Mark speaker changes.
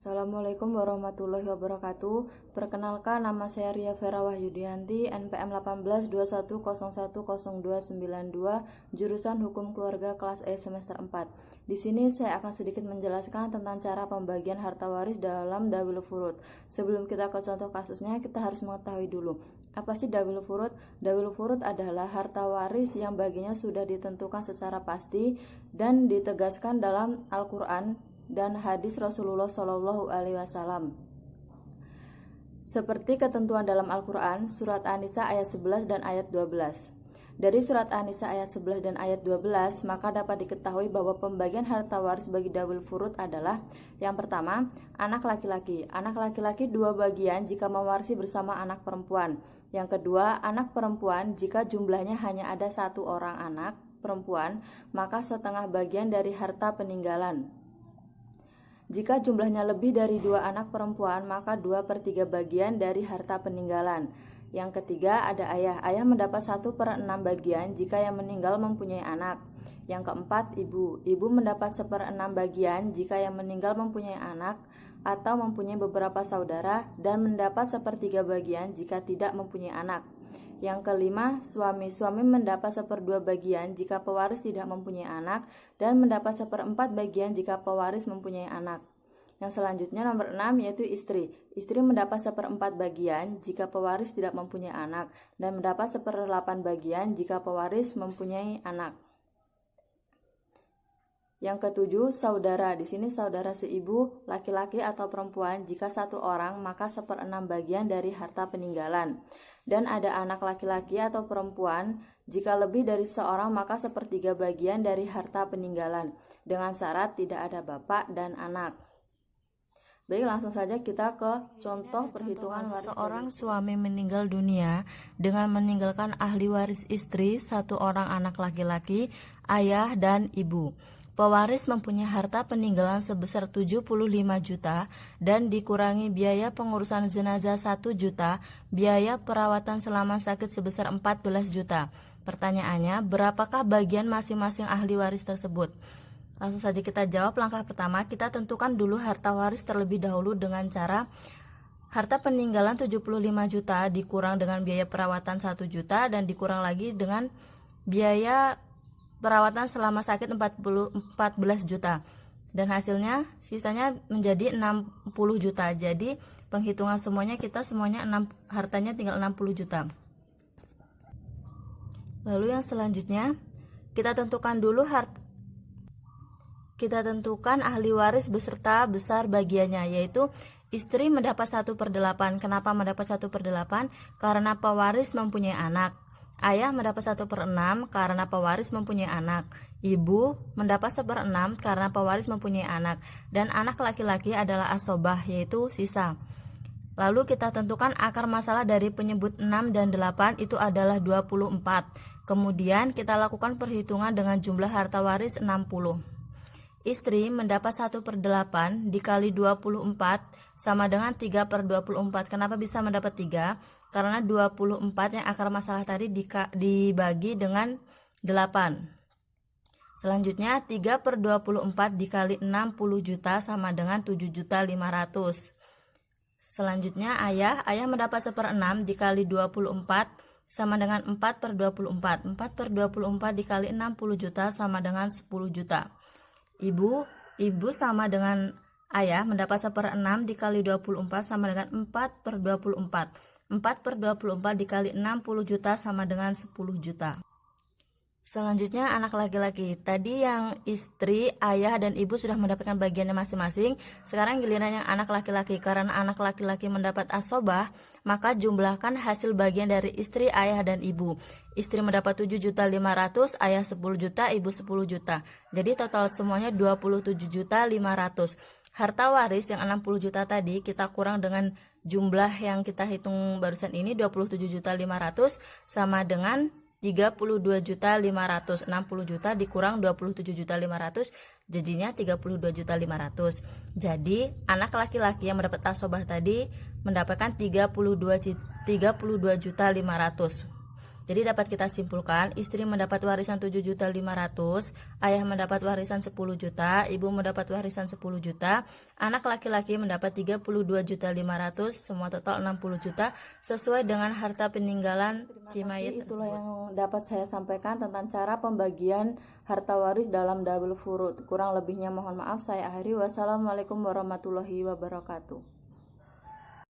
Speaker 1: Assalamualaikum warahmatullahi wabarakatuh. Perkenalkan, nama saya Ria Vera Wahyudianti, NPM 1821010292, jurusan Hukum Keluarga kelas E semester 4. Di sini saya akan sedikit menjelaskan tentang cara pembagian harta waris dalam Dawil Furud. Sebelum kita ke contoh kasusnya, kita harus mengetahui dulu apa sih Dawil Furud. Dawil Furud adalah harta waris yang baginya sudah ditentukan secara pasti dan ditegaskan dalam Al-Quran dan hadis Rasulullah Shallallahu Alaihi Wasallam. Seperti ketentuan dalam Al-Quran, surat An-Nisa ayat 11 dan ayat 12. Dari surat An-Nisa ayat 11 dan ayat 12, maka dapat diketahui bahwa pembagian harta waris bagi Dawil Furud adalah: yang pertama, anak laki-laki. Anak laki-laki 2 bagian jika mewarisi bersama anak perempuan. Yang kedua, anak perempuan jika jumlahnya hanya ada 1 orang anak perempuan, maka setengah bagian dari harta peninggalan. Jika jumlahnya lebih dari 2 anak perempuan, maka 2/3 bagian dari harta peninggalan. Yang ketiga, ada ayah. Ayah mendapat 1/6 bagian jika yang meninggal mempunyai anak. Yang keempat, ibu. Ibu mendapat 1/6 bagian jika yang meninggal mempunyai anak atau mempunyai beberapa saudara, dan mendapat 1/3 bagian jika tidak mempunyai anak. Yang kelima, suami. Suami mendapat 1/2 bagian jika pewaris tidak mempunyai anak, dan mendapat 1/4 bagian jika pewaris mempunyai anak. Yang selanjutnya nomor 6 yaitu istri. Istri mendapat 1/4 bagian jika pewaris tidak mempunyai anak, dan mendapat 1/8 bagian jika pewaris mempunyai anak. Yang ketujuh, saudara. Di sini saudara seibu, laki-laki atau perempuan. Jika 1 orang, maka 1/6 bagian dari harta peninggalan. Dan ada anak laki-laki atau perempuan. Jika lebih dari seorang, maka 1/3 bagian dari harta peninggalan. Dengan syarat tidak ada bapak dan anak. Baik, langsung saja kita ke contoh perhitungan waris.
Speaker 2: Seorang suami meninggal dunia dengan meninggalkan ahli waris istri, 1 orang anak laki-laki, ayah dan ibu. Pewaris mempunyai harta peninggalan sebesar 75 juta dan dikurangi biaya pengurusan jenazah 1 juta, biaya perawatan selama sakit sebesar 14 juta. Pertanyaannya, berapakah bagian masing-masing ahli waris tersebut? Langsung saja kita jawab. Langkah pertama, kita tentukan dulu harta waris terlebih dahulu dengan cara harta peninggalan 75 juta dikurang dengan biaya perawatan 1 juta dan dikurang lagi dengan biaya perawatan selama sakit 14 juta, dan hasilnya sisanya menjadi 60 juta. Jadi penghitungan semuanya hartanya tinggal 60 juta. Lalu yang selanjutnya kita tentukan ahli waris beserta besar bagiannya, yaitu istri mendapat 1/8. Kenapa mendapat 1/8? Karena pewaris mempunyai anak. Ayah mendapat 1/6 karena pewaris mempunyai anak. Ibu mendapat 1/6 karena pewaris mempunyai anak. Dan anak laki-laki adalah asobah, yaitu sisa. Lalu kita tentukan akar masalah dari penyebut 6 dan 8 itu adalah 24. Kemudian kita lakukan perhitungan dengan jumlah harta waris 60. Istri mendapat 1/8 dikali 24 sama dengan 3/24. Kenapa bisa mendapat 3? Karena 24 yang akar masalah tadi dibagi dengan 8. Selanjutnya 3/24 dikali 60 juta sama dengan 7.500.000. Selanjutnya ayah mendapat 1/6 dikali 24 sama dengan 4/24. 4/24 dikali 60 juta sama dengan 10 juta. Ibu sama dengan ayah mendapat 1/6 dikali 24 sama dengan 4/24. 4/24 dikali 60 juta sama dengan 10 juta. Selanjutnya anak laki-laki. Tadi yang istri, ayah, dan ibu sudah mendapatkan bagiannya masing-masing. Sekarang giliran yang anak laki-laki. Karena anak laki-laki mendapat asobah, maka jumlahkan hasil bagian dari istri, ayah, dan ibu. Istri mendapat 7.500.000, ayah 10 juta, ibu 10 juta. Jadi total semuanya 27.500.000. Harta waris yang 60 juta tadi kita kurang dengan jumlah yang kita hitung barusan ini, 27.500.000 sama dengan 32.500. 60 juta dikurang 27.500 jadinya 32.500. Jadi anak laki-laki yang mendapat asobah tadi mendapatkan 32.500. Jadi dapat kita simpulkan, istri mendapat warisan 7.500.000, ayah mendapat warisan 10 juta, ibu mendapat warisan 10 juta, anak laki-laki mendapat 32.500.000, semua total 60 juta sesuai dengan harta peninggalan si mayit tersebut.
Speaker 1: Itulah yang dapat saya sampaikan tentang cara pembagian harta waris dalam double furud. Kurang lebihnya mohon maaf, saya akhiri. Wassalamualaikum warahmatullahi wabarakatuh.